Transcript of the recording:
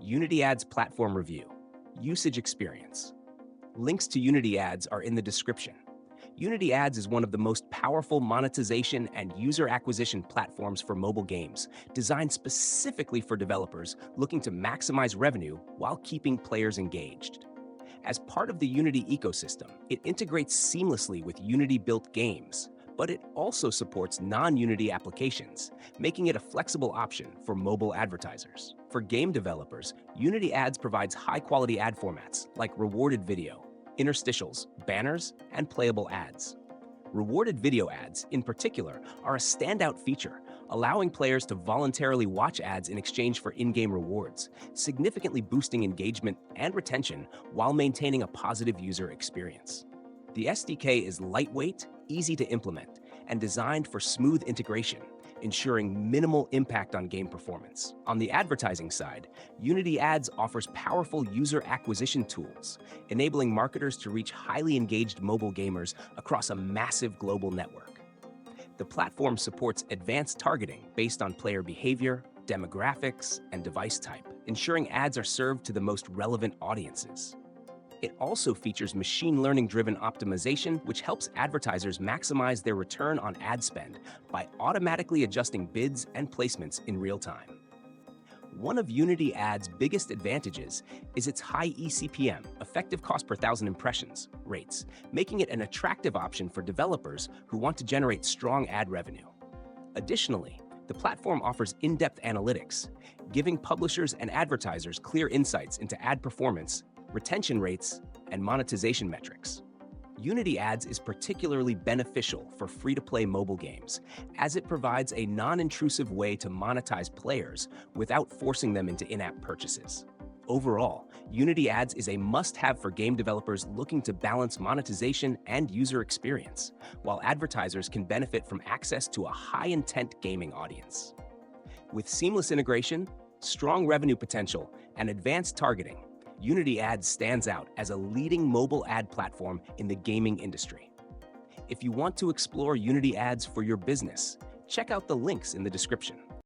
Unity Ads Platform Review, Usage Experience. Links to Unity Ads are in the description. Unity Ads is one of the most powerful monetization and user acquisition platforms for mobile games, designed specifically for developers looking to maximize revenue while keeping players engaged. As part of the Unity ecosystem, it integrates seamlessly with Unity-built games, but it also supports non-Unity applications, making it a flexible option for mobile advertisers. For game developers, Unity Ads provides high-quality ad formats like rewarded video, interstitials, banners, and playable ads. Rewarded video ads, in particular, are a standout feature, allowing players to voluntarily watch ads in exchange for in-game rewards, significantly boosting engagement and retention while maintaining a positive user experience. The SDK is lightweight, easy to implement, and designed for smooth integration, ensuring minimal impact on game performance. On the advertising side, Unity Ads offers powerful user acquisition tools, enabling marketers to reach highly engaged mobile gamers across a massive global network. The platform supports advanced targeting based on player behavior, demographics, and device type, ensuring ads are served to the most relevant audiences. It also features machine learning-driven optimization, which helps advertisers maximize their return on ad spend by automatically adjusting bids and placements in real time. One of Unity Ads' biggest advantages is its high eCPM, effective cost per thousand impressions, rates, making it an attractive option for developers who want to generate strong ad revenue. Additionally, the platform offers in-depth analytics, giving publishers and advertisers clear insights into ad performance, retention rates, and monetization metrics. Unity Ads is particularly beneficial for free-to-play mobile games, as it provides a non-intrusive way to monetize players without forcing them into in-app purchases. Overall, Unity Ads is a must-have for game developers looking to balance monetization and user experience, while advertisers can benefit from access to a high-intent gaming audience. With seamless integration, strong revenue potential, and advanced targeting, Unity Ads stands out as a leading mobile ad platform in the gaming industry. If you want to explore Unity Ads for your business, check out the links in the description.